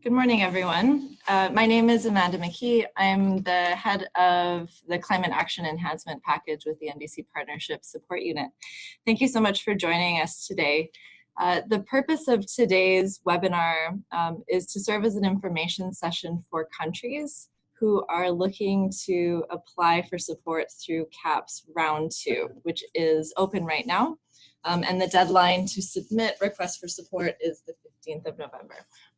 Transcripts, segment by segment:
Good morning, everyone. My name is Amanda McKee. I'm the head of the Climate Action Enhancement Package with the NDC Partnership Support Unit. Thank you so much for joining us today. The purpose of today's webinar is to serve as an information session for countries who are looking to apply for support through CAEP's Round 2, which is open right now. And the deadline to submit requests for support is the 15th of November.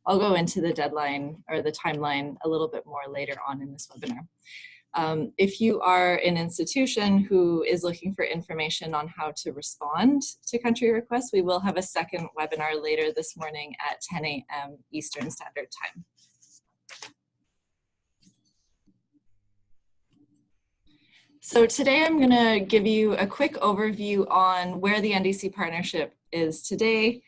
I'll go into the deadline or the timeline a little bit more later on in this webinar. If you are an institution who is looking for information on how to respond to country requests, we will have a second webinar later this morning at 10 a.m. Eastern Standard Time. So today I'm going to give you a quick overview on where the NDC Partnership is today,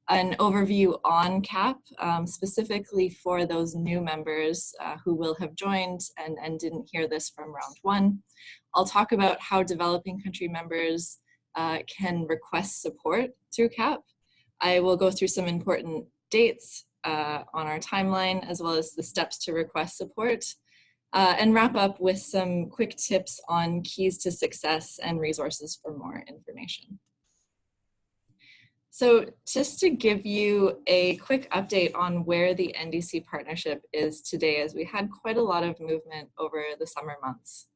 an overview on CAEP, specifically for those new members who will have joined and didn't hear this from Round 1. I'll talk about how developing country members can request support through CAEP. I will go through some important dates on our timeline, as well as the steps to request support. And wrap up with some quick tips on keys to success and resources for more information. So just to give you a quick update on where the NDC Partnership is today, as we had quite a lot of movement over the summer months.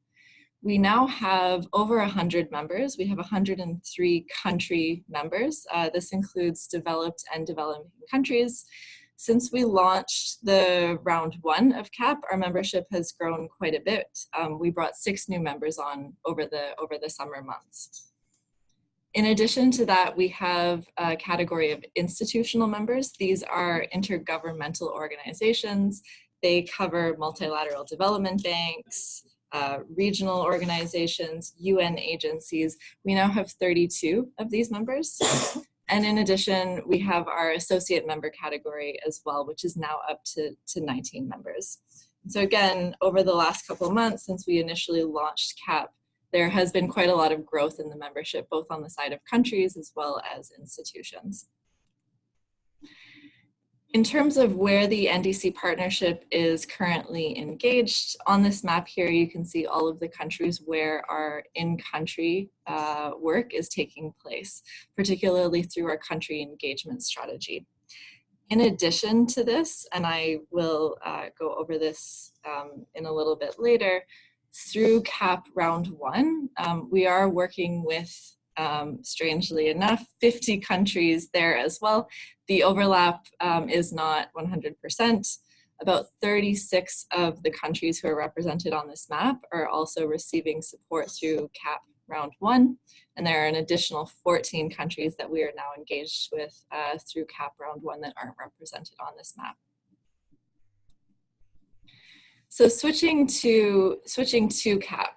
We now have over 100 members. We have 103 country members. This includes developed and developing countries. Since we launched the Round 1 of CAEP, our membership has grown quite a bit. We brought 6 new members on over the summer months. In addition to that, we have a category of institutional members. These are intergovernmental organizations. They cover multilateral development banks, regional organizations, UN agencies. We now have 32 of these members. And in addition, we have our associate member category as well, which is now up to 19 members. So again, over the last couple of months since we initially launched CAEP, there has been quite a lot of growth in the membership, both on the side of countries as well as institutions. In terms of where the NDC Partnership is currently engaged, on this map here, you can see all of the countries where our in-country work is taking place, particularly through our country engagement strategy. In addition to this, and I will go over this in a little bit later, through CAEP Round 1, we are working with, strangely enough, 50 countries there as well. The overlap is not 100%. About 36 of the countries who are represented on this map are also receiving support through CAEP Round 1, and there are an additional 14 countries that we are now engaged with through CAEP Round 1 that aren't represented on this map. So switching to CAEP.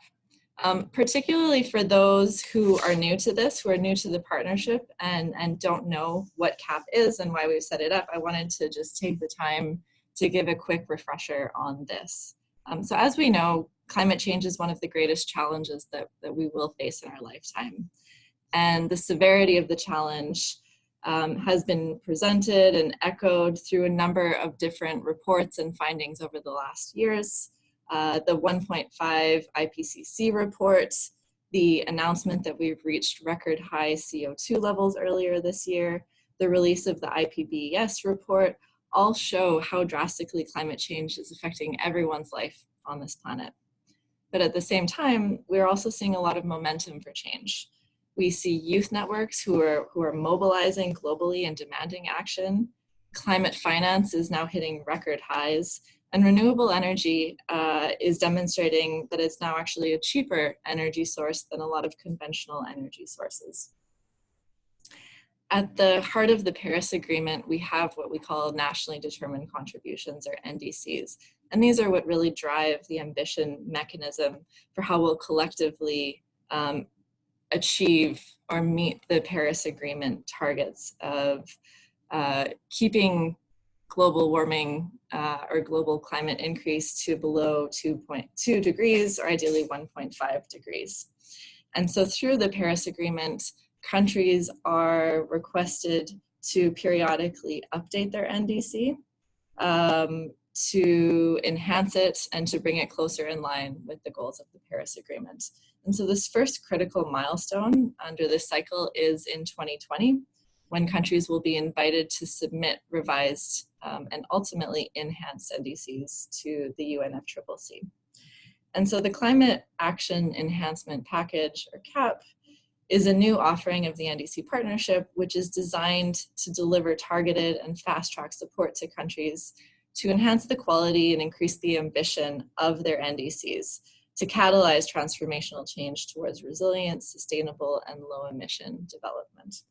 Particularly for those who are new to this, who are new to the partnership and don't know what CAEP is and why we've set it up, I wanted to just take the time to give a quick refresher on this. So as we know, climate change is one of the greatest challenges that we will face in our lifetime. And the severity of the challenge has been presented and echoed through a number of different reports and findings over the last years. The 1.5 IPCC report, the announcement that we've reached record high CO2 levels earlier this year, the release of the IPBES report, all show how drastically climate change is affecting everyone's life on this planet. But at the same time, we're also seeing a lot of momentum for change. We see youth networks who are mobilizing globally and demanding action. Climate finance is now hitting record highs. And renewable energy is demonstrating that it's now actually a cheaper energy source than a lot of conventional energy sources. At the heart of the Paris Agreement, we have what we call nationally determined contributions, or NDCs. And these are what really drive the ambition mechanism for how we'll collectively achieve or meet the Paris Agreement targets of keeping global warming or global climate increase to below 2.2 degrees, or ideally 1.5 degrees. And so through the Paris Agreement, countries are requested to periodically update their NDC. to enhance it and to bring it closer in line with the goals of the Paris Agreement. And so this first critical milestone under this cycle is in 2020, when countries will be invited to submit revised and ultimately enhanced NDCs to the UNFCCC. And so the Climate Action Enhancement Package, or CAP, is a new offering of the NDC Partnership, which is designed to deliver targeted and fast-track support to countries to enhance the quality and increase the ambition of their NDCs, to catalyze transformational change towards resilient, sustainable, and low-emission development.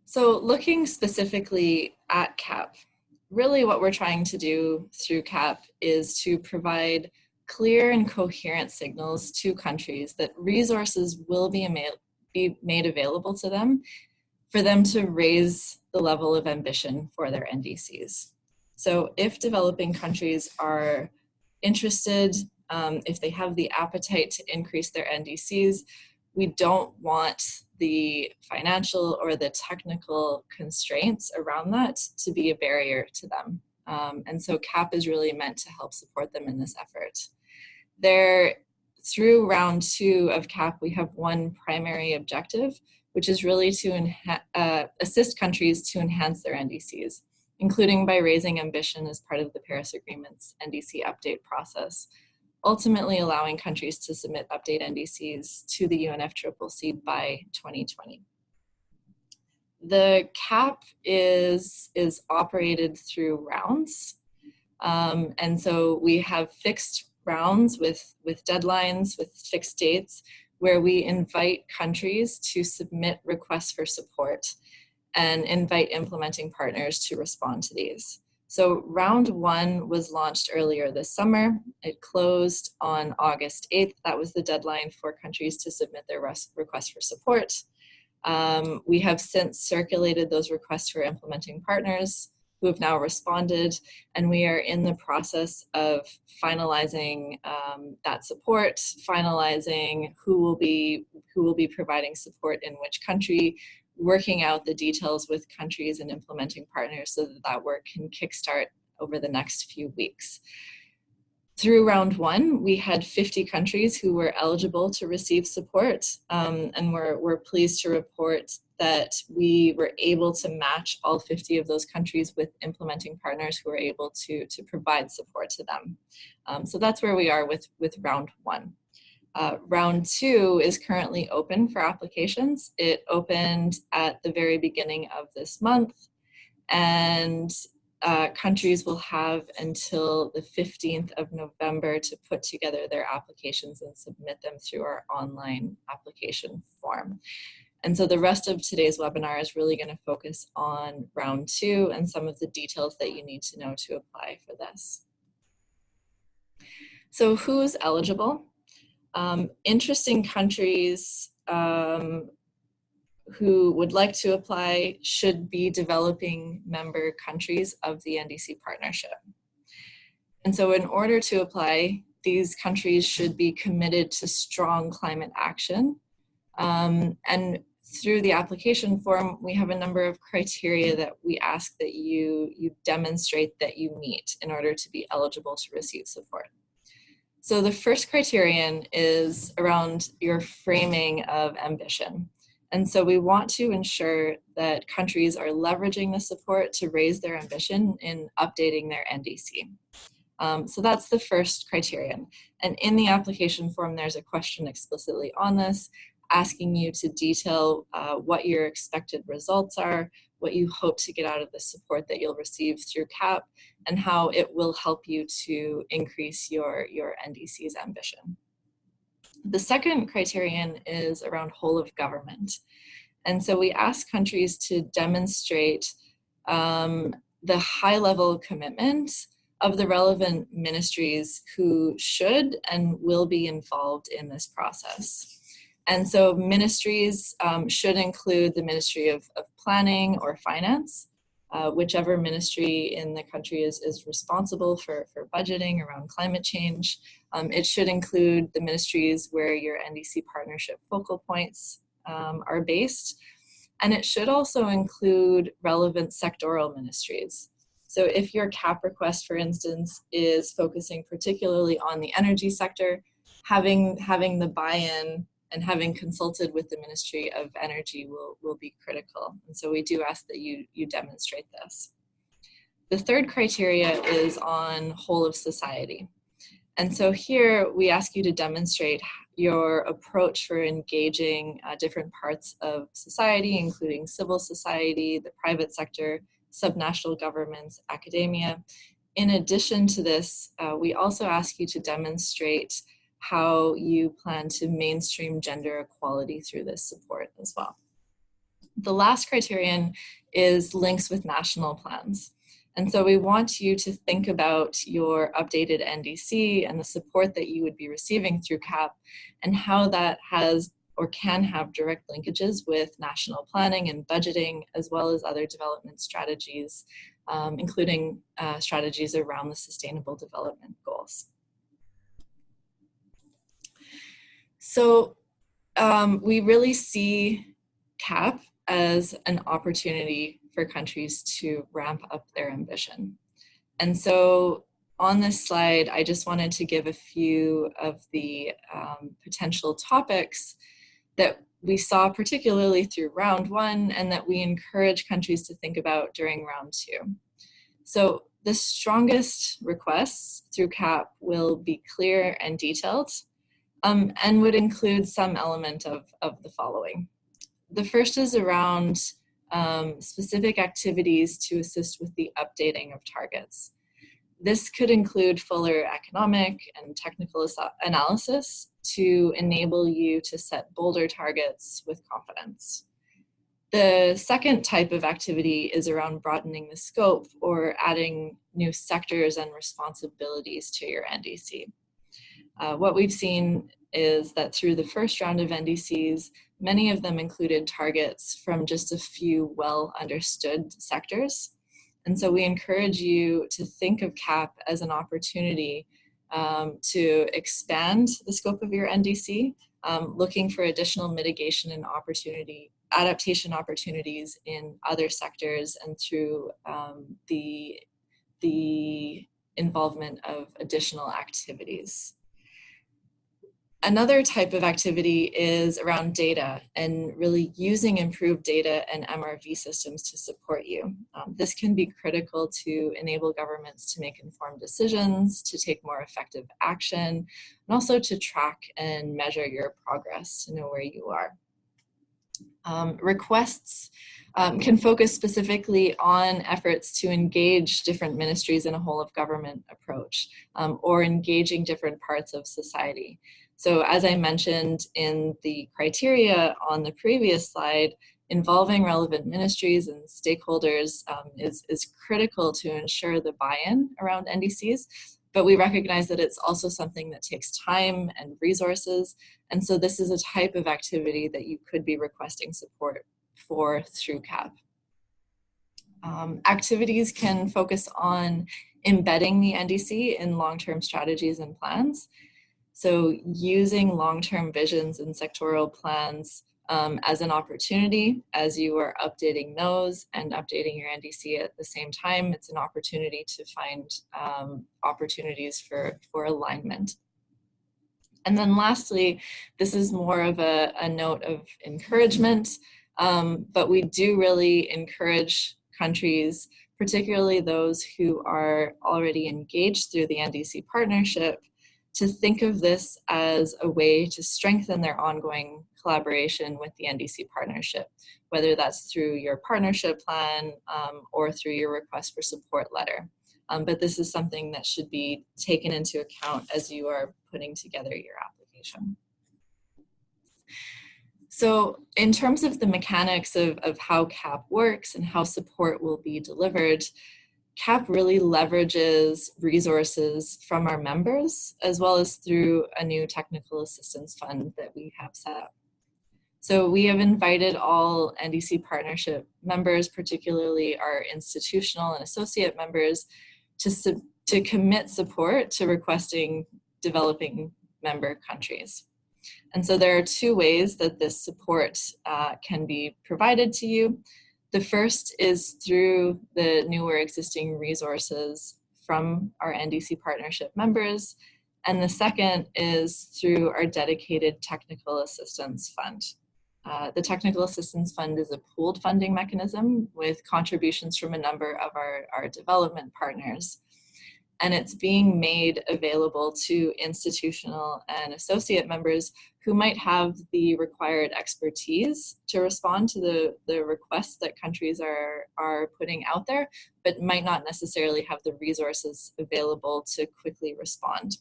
So looking specifically at CAP, really what we're trying to do through CAP is to provide clear and coherent signals to countries that resources will be made available to them for them to raise the level of ambition for their NDCs. So if developing countries are interested, if they have the appetite to increase their NDCs, we don't want the financial or the technical constraints around that to be a barrier to them. And so CAP is really meant to help support them in this effort. Through round 2 of CAP, we have one primary objective, which is really to assist countries to enhance their NDCs, including by raising ambition as part of the Paris Agreement's NDC update process, ultimately allowing countries to submit update NDCs to the UNFCCC by 2020. The CAP is operated through rounds. And so we have fixed rounds with deadlines, with fixed dates, where we invite countries to submit requests for support and invite implementing partners to respond to these. So round 1 was launched earlier this summer. It closed on August 8th. That was the deadline for countries to submit their requests for support. We have since circulated those requests for implementing partners who have now responded, and we are in the process of finalizing that support, finalizing who will be providing support in which country, working out the details with countries and implementing partners so that that work can kickstart over the next few weeks. Through round 1, we had 50 countries who were eligible to receive support, and we're pleased to report that we were able to match all 50 of those countries with implementing partners who were able to provide support to them. So that's where we are with round 1. Round 2 is currently open for applications. It opened at the very beginning of this month, and countries will have until the 15th of November to put together their applications and submit them through our online application form. And so the rest of today's webinar is really going to focus on round 2 and some of the details that you need to know to apply for this. So who's eligible? Interesting countries who would like to apply should be developing member countries of the NDC Partnership. And so in order to apply, these countries should be committed to strong climate action. And through the application form, we have a number of criteria that we ask that you demonstrate that you meet in order to be eligible to receive support. So the first criterion is around your framing of ambition. And so we want to ensure that countries are leveraging the support to raise their ambition in updating their NDC. So that's the first criterion. And in the application form, there's a question explicitly on this, asking you to detail what your expected results are, what you hope to get out of the support that you'll receive through CAP, and how it will help you to increase your NDC's ambition. The second criterion is around whole of government. And so we ask countries to demonstrate the high level commitment of the relevant ministries who should and will be involved in this process. And so ministries should include the Ministry of Planning or Finance, whichever ministry in the country is responsible for budgeting around climate change. It should include the ministries where your NDC partnership focal points are based. And it should also include relevant sectoral ministries. So if your CAP request, for instance, is focusing particularly on the energy sector, having the buy-in and having consulted with the Ministry of Energy will be critical. And so we do ask that you demonstrate this. The third criteria is on whole of society. And so here we ask you to demonstrate your approach for engaging different parts of society, including civil society, the private sector, subnational governments, academia. In addition to this, we also ask you to demonstrate how you plan to mainstream gender equality through this support as well. The last criterion is links with national plans. And so we want you to think about your updated NDC and the support that you would be receiving through CAEP and how that has or can have direct linkages with national planning and budgeting, as well as other development strategies, including strategies around the Sustainable Development Goals. So we really see CAEP as an opportunity for countries to ramp up their ambition. And so on this slide, I just wanted to give a few of the potential topics that we saw particularly through round 1 and that we encourage countries to think about during round 2. So the strongest requests through CAEP will be clear and detailed and would include some element of the following. The first is around specific activities to assist with the updating of targets. This could include fuller economic and technical analysis to enable you to set bolder targets with confidence. The second type of activity is around broadening the scope or adding new sectors and responsibilities to your NDC. What we've seen is that through the first round of NDCs, many of them included targets from just a few well understood sectors. And so we encourage you to think of CAEP as an opportunity to expand the scope of your NDC, looking for additional mitigation and adaptation opportunities in other sectors and through the involvement of additional activities. Another type of activity is around data and really using improved data and MRV systems to support you. This can be critical to enable governments to make informed decisions, to take more effective action, and also to track and measure your progress to know where you are. Requests can focus specifically on efforts to engage different ministries in a whole of government approach or engaging different parts of society. So as I mentioned in the criteria on the previous slide, involving relevant ministries and stakeholders is critical to ensure the buy-in around NDCs, but we recognize that it's also something that takes time and resources, and so this is a type of activity that you could be requesting support for through CAEP. Activities can focus on embedding the NDC in long-term strategies and plans. So using long-term visions and sectoral plans as an opportunity as you are updating those and updating your NDC at the same time, it's an opportunity to find opportunities for alignment. And then lastly, this is more of a note of encouragement, but we do really encourage countries, particularly those who are already engaged through the NDC partnership, to think of this as a way to strengthen their ongoing collaboration with the NDC partnership, whether that's through your partnership plan or through your request for support letter. But this is something that should be taken into account as you are putting together your application. So in terms of the mechanics of how CAEP works and how support will be delivered, CAEP really leverages resources from our members, as well as through a new technical assistance fund that we have set up. So we have invited all NDC partnership members, particularly our institutional and associate members, to commit support to requesting developing member countries. And so there are two ways that this support can be provided to you. The first is through the new or existing resources from our NDC Partnership members. And the second is through our dedicated Technical Assistance Fund. The Technical Assistance Fund is a pooled funding mechanism with contributions from a number of our development partners. And it's being made available to institutional and associate members who might have the required expertise to respond to the requests that countries are putting out there, but might not necessarily have the resources available to quickly respond.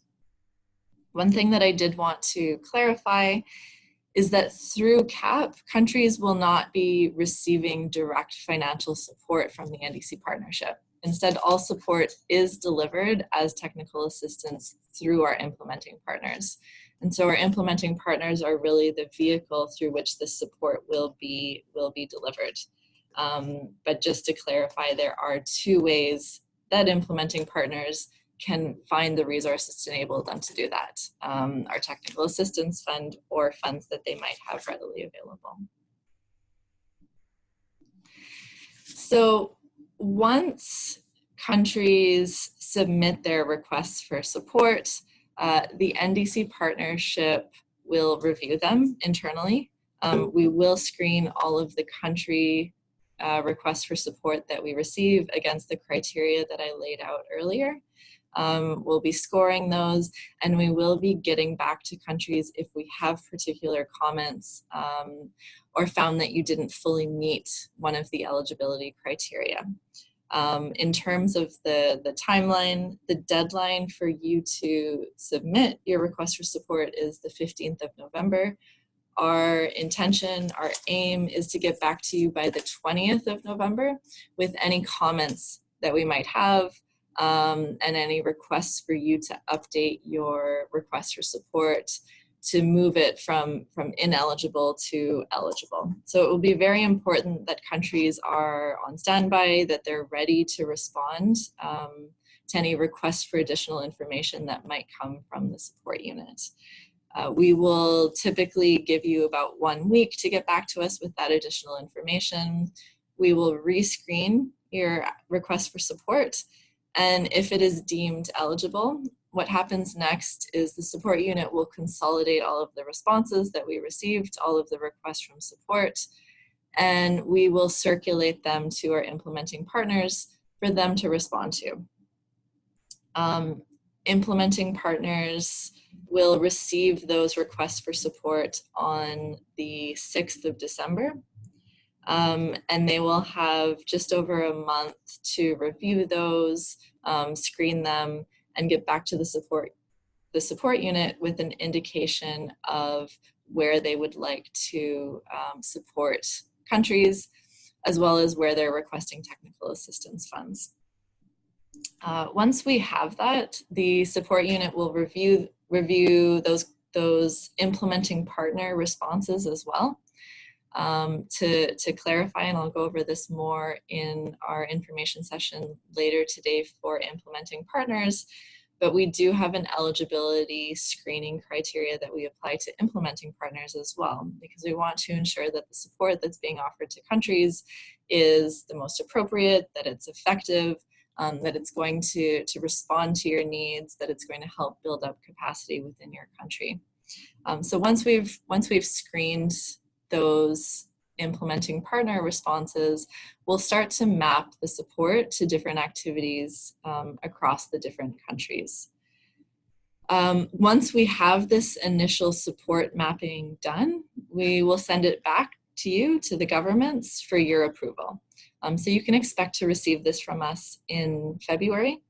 One thing that I did want to clarify is that through CAEP, countries will not be receiving direct financial support from the NDC Partnership. Instead, all support is delivered as technical assistance through our implementing partners. And so our implementing partners are really the vehicle through which this support will be delivered. But just to clarify, there are two ways that implementing partners can find the resources to enable them to do that. Our Technical Assistance Fund or funds that they might have readily available. So once countries submit their requests for support, the NDC Partnership will review them internally. We will screen all of the country requests for support that we receive against the criteria that I laid out earlier. We'll be scoring those, and we will be getting back to countries if we have particular comments or found that you didn't fully meet one of the eligibility criteria. In terms of the timeline, the deadline for you to submit your request for support is the 15th of November. Our intention, our aim is to get back to you by the 20th of November with any comments that we might have, and any requests for you to update your request for support to move it from ineligible to eligible. So it will be very important that countries are on standby, that they're ready to respond to any requests for additional information that might come from the support unit. We will typically give you about 1 week to get back to us with that additional information. We will rescreen your request for support, and if it is deemed eligible, what happens next is the support unit will consolidate all of the responses that we received, all of the requests from support, and we will circulate them to our implementing partners for them to respond to. Implementing partners will receive those requests for support on the 6th of December. And they will have just over a month to review those, screen them, and get back to the support unit with an indication of where they would like to support countries, as well as where they're requesting technical assistance funds. Once we have that, the support unit will review those implementing partner responses as well. To clarify, and I'll go over this more in our information session later today for implementing partners, but we do have an eligibility screening criteria that we apply to implementing partners as well, because we want to ensure that the support that's being offered to countries is the most appropriate, that it's effective, that it's going to respond to your needs, that it's going to help build up capacity within your country. So once we've screened those implementing partner responses, we'll start to map the support to different activities across the different countries. Once we have this initial support mapping done, we will send it back to you, to the governments, for your approval. So you can expect to receive this from us in February.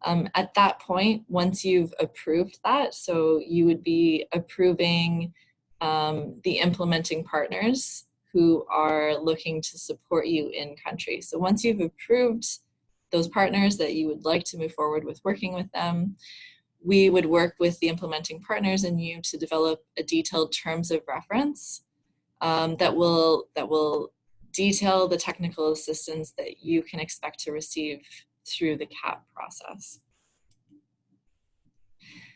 At that point, once you've approved that, so you would be approving the implementing partners who are looking to support you in country. So once you've approved those partners that you would like to move forward with working with them, we would work with the implementing partners and you to develop a detailed terms of reference that will detail the technical assistance that you can expect to receive through the CAEP process.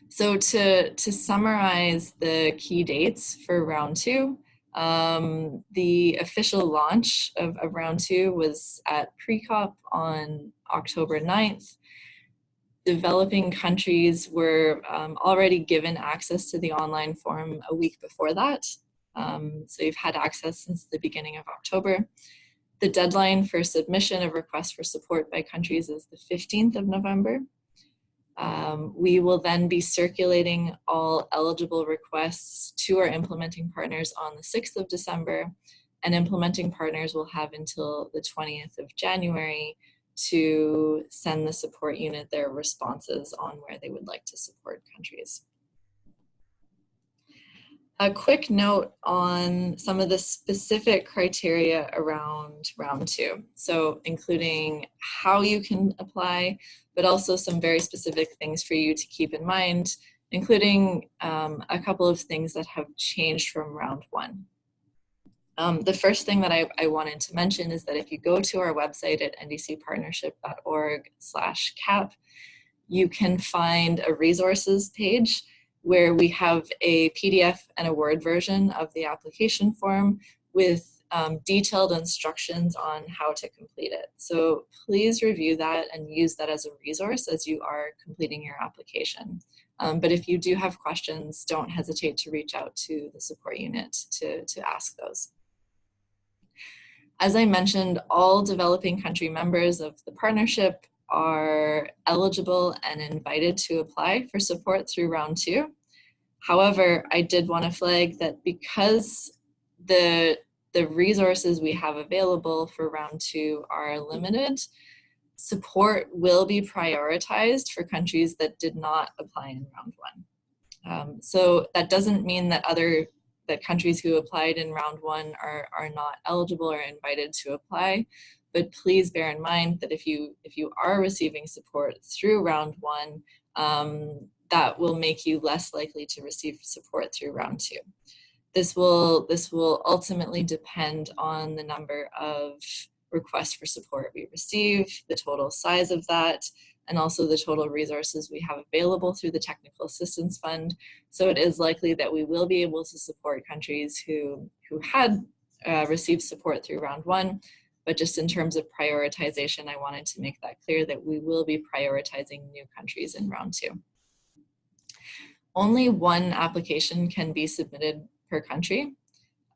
So to summarize the key dates for round two, the official launch of round two was at pre-COP on October 9th. Developing countries were already given access to the online forum a week before that. So you've had access since the beginning of October. The deadline for submission of requests for support by countries is the 15th of November. We will then be circulating all eligible requests to our implementing partners on the 6th of December, and implementing partners will have until the 20th of January to send the support unit their responses on where they would like to support countries. A quick note on some of the specific criteria around round two. So including how you can apply, but also some very specific things for you to keep in mind, including a couple of things that have changed from round one. The first thing that I wanted to mention is that if you go to our website at ndcpartnership.org/CAP, you can find a resources page where we have a PDF and a Word version of the application form with detailed instructions on how to complete it. So please review that and use that as a resource as you are completing your application. But if you do have questions, don't hesitate to reach out to the support unit to ask those. As I mentioned, all developing country members of the partnership are eligible and invited to apply for support through round two. However, I did want to flag that because the resources we have available for round two are limited, support will be prioritized for countries that did not apply in round one. So that doesn't mean that that countries who applied in round one are not eligible or invited to apply, but please bear in mind that if you are receiving support through round one, that will make you less likely to receive support through round two. This will ultimately depend on the number of requests for support we receive, the total size of that, and also the total resources we have available through the Technical Assistance Fund. So it is likely that we will be able to support countries who had received support through round one, but just in terms of prioritization, I wanted to make that clear that we will be prioritizing new countries in round two. Only one application can be submitted per country.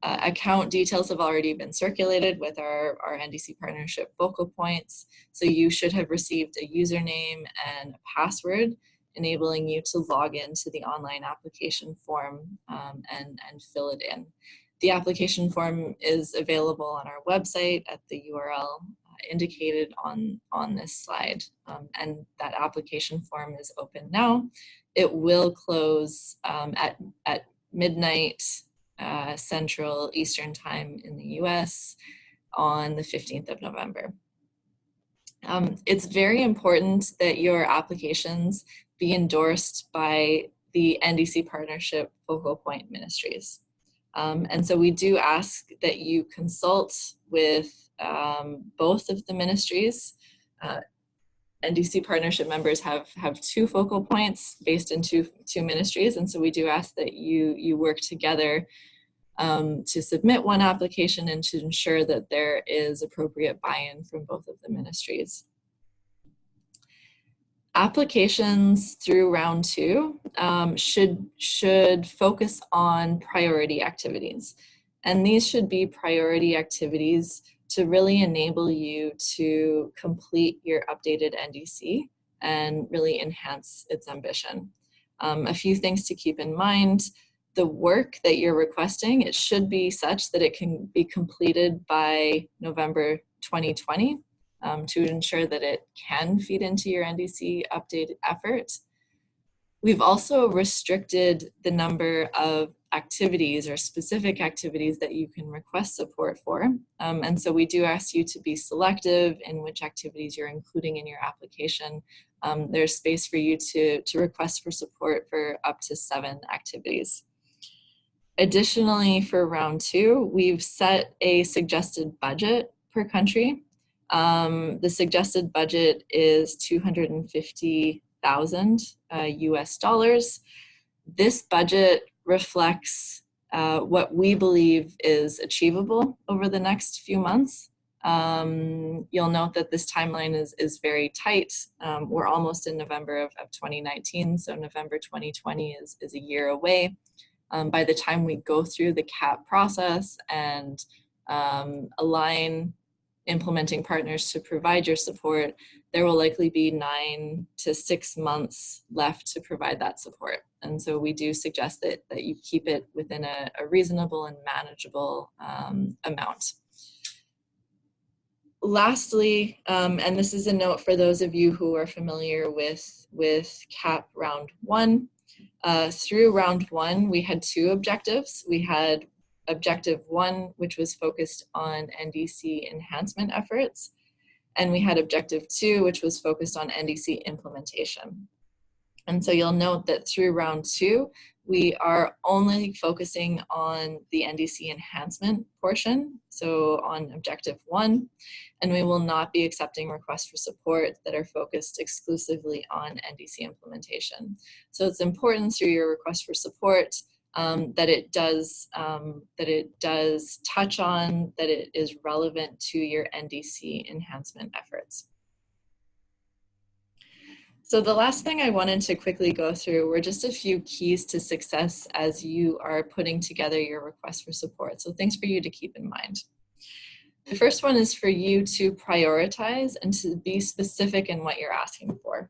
Account details have already been circulated with our NDC Partnership focal points, so you should have received a username and a password enabling you to log into the online application form and fill it in. The application form is available on our website at the URL indicated on this slide, and that application form is open now. It will close at midnight Central Eastern Time in the US on the 15th of November. It's very important that your applications be endorsed by the NDC Partnership focal point ministries. And so we do ask that you consult with both of the ministries. NDC Partnership members have two focal points based in two ministries, and so we do ask that you work together to submit one application and to ensure that there is appropriate buy-in from both of the ministries. Applications through round two should focus on priority activities, and these should be priority activities to really enable you to complete your updated NDC and really enhance its ambition. A few things to keep in mind: the work that you're requesting, it should be such that it can be completed by November 2020 to ensure that it can feed into your NDC update effort. We've also restricted the number of activities or specific activities that you can request support for. And so we do ask you to be selective in which activities you're including in your application. There's space for you to request for support for up to 7 activities. Additionally, for round two, we've set a suggested budget per country. The suggested budget is $250 US dollars. This budget reflects what we believe is achievable over the next few months. You'll note that this timeline is very tight. We're almost in November of 2019, so November 2020 is a year away. By the time we go through the CAEP process and align implementing partners to provide your support, there will likely be 9 to 6 months left to provide that support. And so we do suggest that you keep it within a reasonable and manageable amount. Lastly, and this is a note for those of you who are familiar with CAEP Round 1, through Round 1, we had 2 objectives. We had Objective 1, which was focused on NDC enhancement efforts, and we had Objective 2, which was focused on NDC implementation. And so you'll note that through Round 2, we are only focusing on the NDC enhancement portion, so on Objective 1, and we will not be accepting requests for support that are focused exclusively on NDC implementation. So it's important through your request for support that it does touch on, that it is relevant to your NDC enhancement efforts. So the last thing I wanted to quickly go through were just a few keys to success as you are putting together your request for support. So things for you to keep in mind. The first one is for you to prioritize and to be specific in what you're asking for.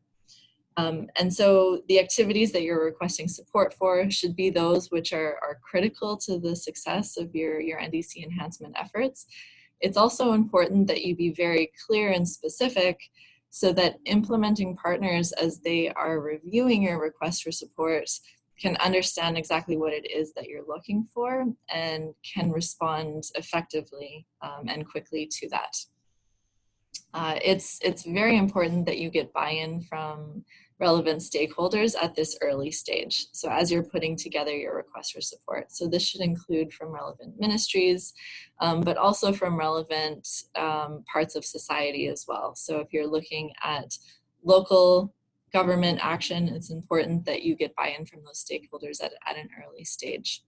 And so the activities that you're requesting support for should be those which are critical to the success of your NDC enhancement efforts. It's also important that you be very clear and specific so that implementing partners, as they are reviewing your request for support, can understand exactly what it is that you're looking for and can respond effectively and quickly to that. It's very important that you get buy-in from relevant stakeholders at this early stage. So as you're putting together your request for support. So this should include from relevant ministries, but also from relevant parts of society as well. So if you're looking at local government action, it's important that you get buy-in from those stakeholders at an early stage.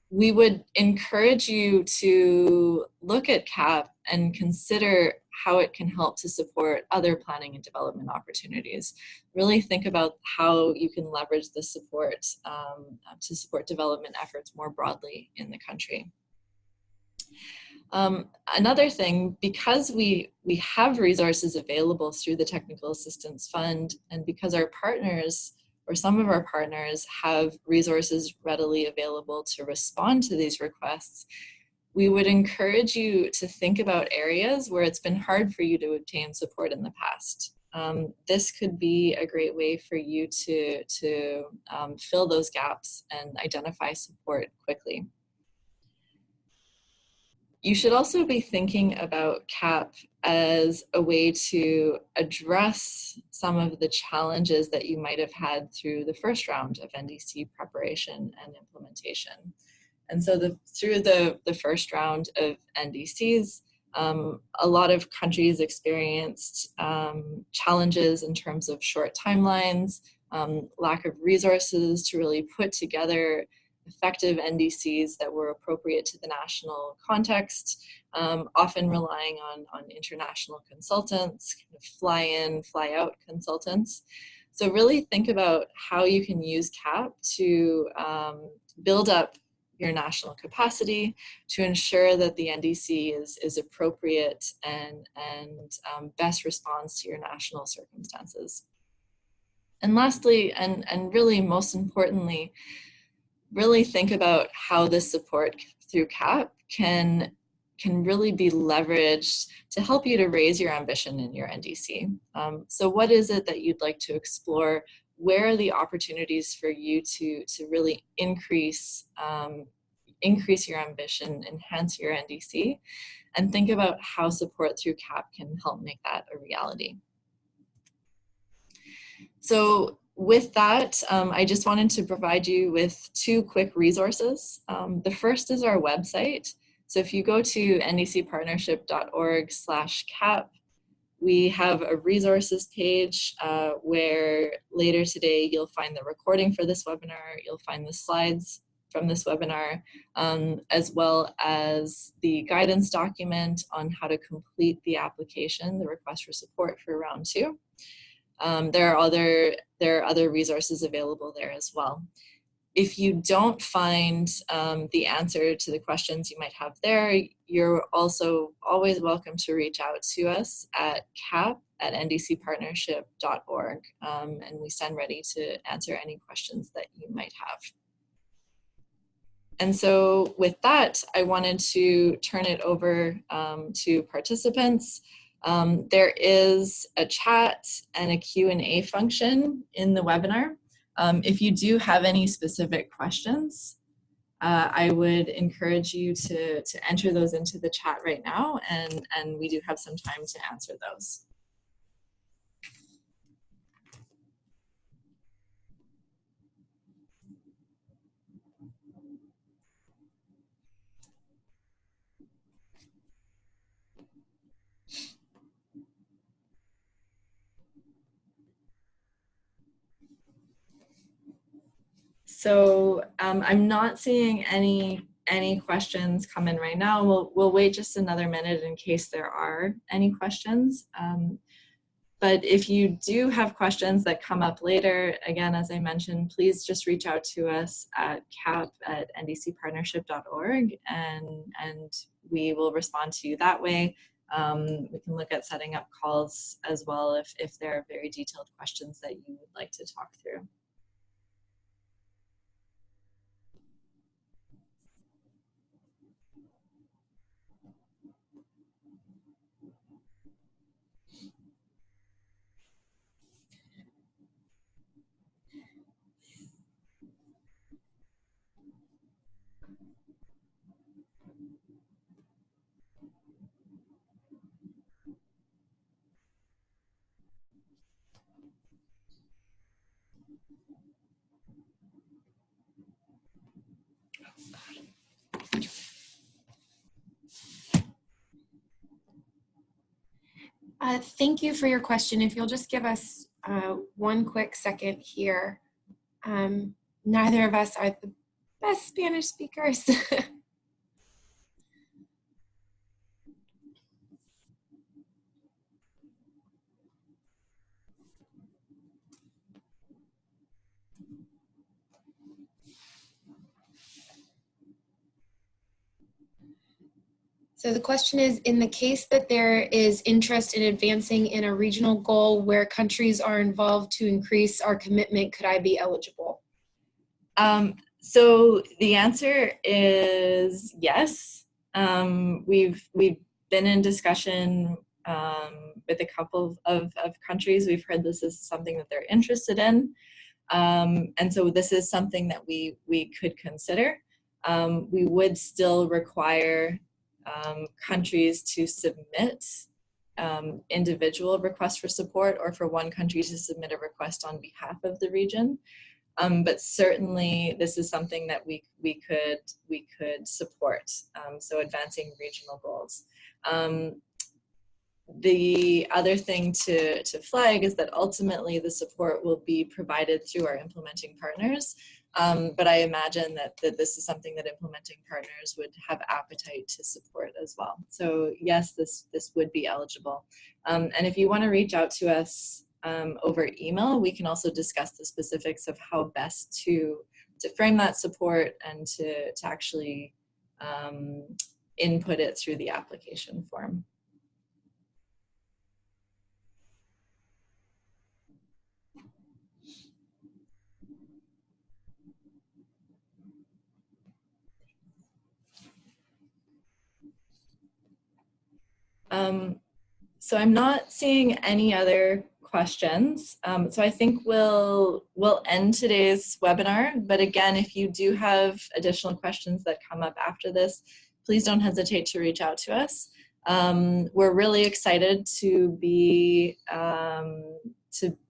We would encourage you to look at CAEP and consider how it can help to support other planning and development opportunities. Really think about how you can leverage the support to support development efforts more broadly in the country. Another thing, because we have resources available through the Technical Assistance Fund, and because our partners, or some of our partners, have resources readily available to respond to these requests, we would encourage you to think about areas where it's been hard for you to obtain support in the past. This could be a great way for you to fill those gaps and identify support quickly. You should also be thinking about CAEP as a way to address some of the challenges that you might have had through the first round of NDC preparation and implementation. And so through the first round of NDCs, a lot of countries experienced challenges in terms of short timelines, lack of resources to really put together effective NDCs that were appropriate to the national context, often relying on international consultants, kind of fly-in, fly-out consultants. So really think about how you can use CAEP to build up your national capacity to ensure that the NDC is appropriate and best responds to your national circumstances. And lastly, and really most importantly, really think about how this support through CAEP can really be leveraged to help you to raise your ambition in your NDC. So what is it that you'd like to explore? Where are the opportunities for you to really increase your ambition, enhance your NDC, and think about how support through CAEP can help make that a reality. So with that, I just wanted to provide you with 2 quick resources. The first is our website. So if you go to ndcpartnership.org/CAEP, we have a resources page where later today you'll find the recording for this webinar, you'll find the slides from this webinar, as well as the guidance document on how to complete the application, the request for support for round 2. There are other resources available there as well. If you don't find the answer to the questions you might have there, you're also always welcome to reach out to us at CAEP@ndcpartnership.org, and we stand ready to answer any questions that you might have. And so with that, I wanted to turn it over to participants. There is a chat and a Q&A function in the webinar. If you do have any specific questions, I would encourage you to enter those into the chat right now, and we do have some time to answer those. So I'm not seeing any questions come in right now. We'll wait just another minute in case there are any questions. But if you do have questions that come up later, again, as I mentioned, please just reach out to us at caep@ndcpartnership.org, and we will respond to you that way. We can look at setting up calls as well if there are very detailed questions that you would like to talk through. Thank you for your question. If you'll just give us one quick second here. Neither of us are the best Spanish speakers. So the question is, in the case that there is interest in advancing in a regional goal where countries are involved to increase our commitment, could I be eligible? So the answer is yes. We've been in discussion with a couple of countries. We've heard this is something that they're interested in. And so this is something that we could consider. We would still require countries to submit individual requests for support, or for one country to submit a request on behalf of the region. But certainly this is something that we could support. So advancing regional goals. The other thing to flag is that ultimately the support will be provided through our implementing partners. But I imagine that this is something that implementing partners would have appetite to support as well. So yes, this would be eligible. And if you want to reach out to us over email, we can also discuss the specifics of how best to frame that support and to actually input it through the application form. So I'm not seeing any other questions. So I think we'll end today's webinar. But again, if you do have additional questions that come up after this, please don't hesitate to reach out to us. We're really excited to be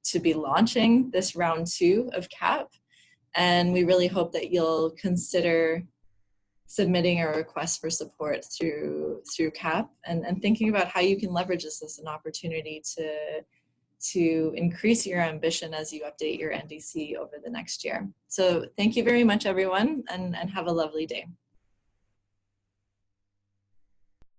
launching this round 2 of CAEP, and we really hope that you'll consider submitting a request for support through CAEP, and thinking about how you can leverage this as an opportunity to increase your ambition as you update your NDC over the next year. So thank you very much, everyone, and have a lovely day.